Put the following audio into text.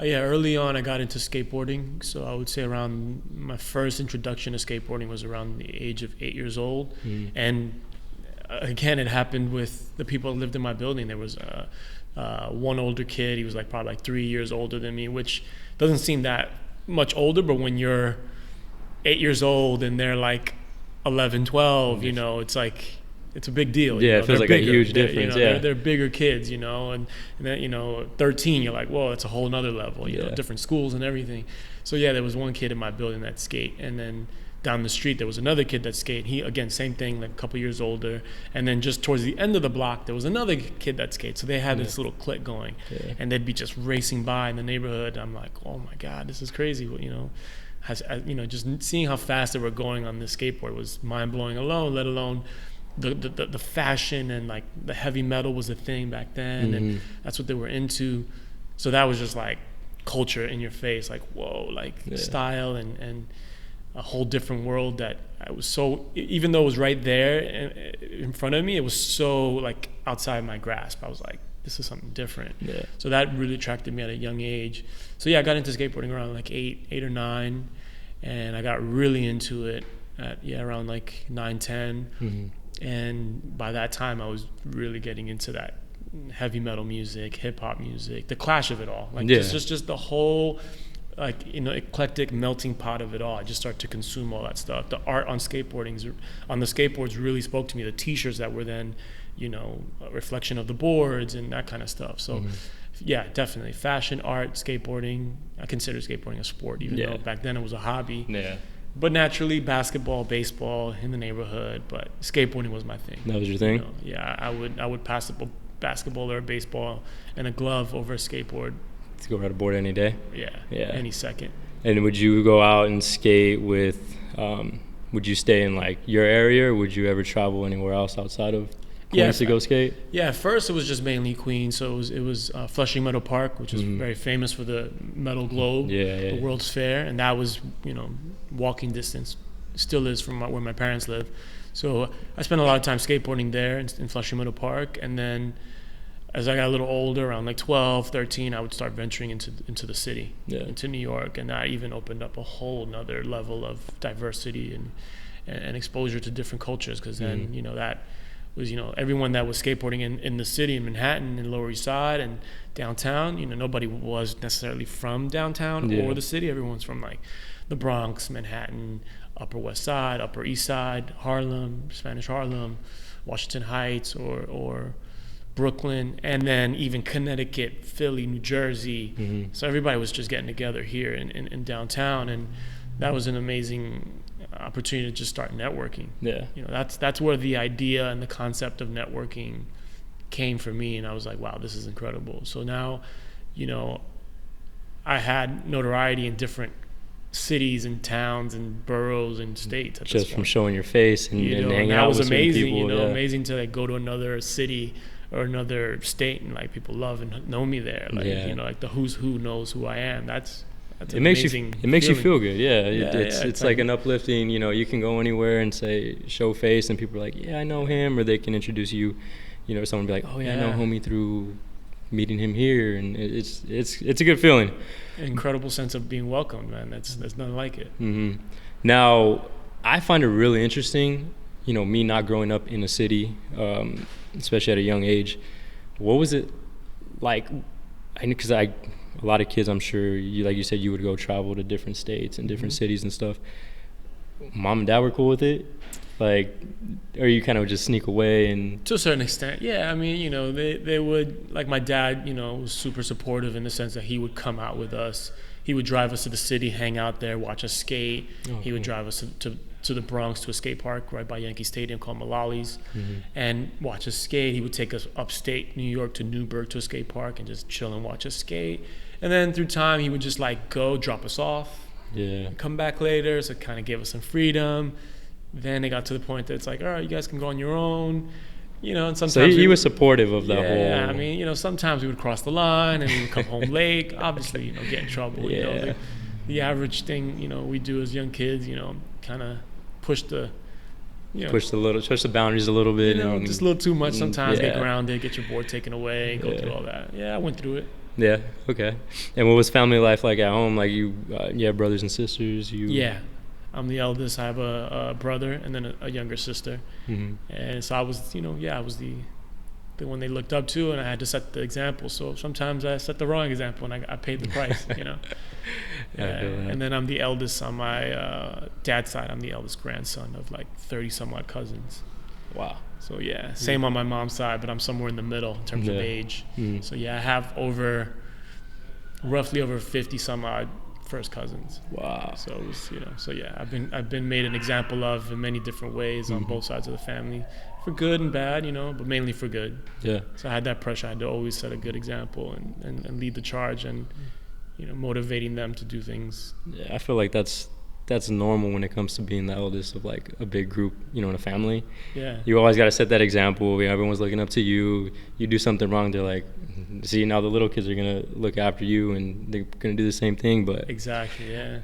Yeah, early on I got into skateboarding. So I would say around my first introduction to skateboarding was around the age of 8 years old. Mm. And again, it happened with the people that lived in my building. There was one older kid. He was like probably like 3 years older than me, which doesn't seem that much older, but when you're 8 years old and they're like 11, 12, it's like, it's a big deal. Yeah, it feels They're like a bigger. huge difference. Yeah. They're bigger kids, and then, 13, you're like, whoa, it's a whole nother level, different schools and everything. So yeah, there was one kid in my building that skate, and then down the street there was another kid that skate. He, again, same thing, like a couple years older. And then just towards the end of the block there was another kid that skates. So they had this little clique going, and they'd be just racing by in the neighborhood. I'm like, oh my god, this is crazy. Just seeing how fast they were going on this skateboard was mind-blowing alone, let alone the fashion, and like the heavy metal was a thing back then, and that's what they were into. So that was just like culture in your face, like whoa, like style and a whole different world that I was so, even though it was right there in front of me, it was so like outside my grasp. I was like, this is something different. So that really attracted me at a young age. So yeah, I got into skateboarding around like eight or nine, and I got really into it at around like 9, 10. And by that time I was really getting into that heavy metal music, hip hop music, the clash of it all, like just the whole eclectic melting pot of it all. I just started to consume all that stuff. The art on the skateboards really spoke to me. The t-shirts that were then a reflection of the boards and that kind of stuff. So yeah, definitely fashion, art, skateboarding. I consider skateboarding a sport, even though back then it was a hobby. But naturally, basketball, baseball in the neighborhood, but skateboarding was my thing. That was your thing? I would pass a basketball or a baseball and a glove over a skateboard. To go ride a board any day? Yeah. Any second. And would you go out and skate with, would you stay in like your area, or would you ever travel anywhere else outside of Queens to go skate? Yeah, at first it was just mainly Queens. So it was Flushing Meadow Park, which is very famous for the metal globe, the World's Fair, and that was walking distance, still is, from where my parents live. So I spent a lot of time skateboarding there in Flushing Meadow Park, and then as I got a little older, around like 12, 13, I would start venturing into the city, into New York, and that even opened up a whole nother level of diversity and exposure to different cultures, because then that was everyone that was skateboarding in the city, in Manhattan and Lower East Side and downtown. Nobody was necessarily from downtown or the city. Everyone's from like the Bronx, Manhattan, Upper West Side, Upper East Side, Harlem, Spanish Harlem, Washington Heights, or Brooklyn, and then even Connecticut, Philly, New Jersey. So everybody was just getting together here in downtown, and that was an amazing opportunity to just start networking. That's where the idea and the concept of networking came for me, and I was like, wow, this is incredible. So now I had notoriety in different cities and towns and boroughs and states at just from showing your face and hanging out with amazing people. Amazing to like go to another city or another state and like people love and know me there, like like the who's who knows who I am. That's it makes you feel good. It's like an uplifting, you can go anywhere and say show face and people are like, I know him, or they can introduce you, someone be like, oh I know Homie through meeting him here, and it's a good feeling. An incredible sense of being welcomed, man. There's nothing like it. Now I find it really interesting, me not growing up in a city, especially at a young age. What was it like? Because a lot of kids, I'm sure, like you said, you would go travel to different states and different cities and stuff. Mom and dad were cool with it? Like, or you kind of just sneak away? And to a certain extent, yeah. I mean, they would, like my dad, was super supportive in the sense that he would come out with us. He would drive us to the city, hang out there, watch us skate. He would drive us to the Bronx to a skate park right by Yankee Stadium called Mullally, and watch us skate. He would take us upstate New York to Newburgh to a skate park and just chill and watch us skate. And then through time, he would just like go drop us off, come back later. So it kind of gave us some freedom. Then it got to the point that it's like, all right, you guys can go on your own. And sometimes so he was supportive of the whole. Yeah, I mean, sometimes we would cross the line and we would come home late. Obviously, get in trouble. The average thing, we do as young kids, kind of push the you know, push the boundaries a little bit. Just a little too much sometimes. Yeah. Get grounded, get your board taken away, go through all that. Yeah, I went through it. Yeah. Okay. And what was family life like at home? Like you have brothers and sisters. Yeah, I'm the eldest. I have a brother and then a younger sister. Mm-hmm. And so I was, I was the one they looked up to, and I had to set the example. So sometimes I set the wrong example, and I paid the price. And then I'm the eldest on my dad's side. I'm the eldest grandson of like 30 some odd cousins. Wow. So yeah, same on my mom's side, but I'm somewhere in the middle in terms of age. Mm-hmm. So yeah, I have roughly over 50 some odd first cousins. Wow. So it was, so yeah, I've been made an example of in many different ways on both sides of the family, for good and bad, but mainly for good. Yeah. So I had that pressure. I had to always set a good example and lead the charge, and motivating them to do things. Yeah, I feel like that's normal when it comes to being the eldest of like a big group, in a family. Yeah. You always got to set that example. Everyone's looking up to you. You do something wrong, they're like, see, now the little kids are going to look after you and they're going to do the same thing. But exactly, yeah.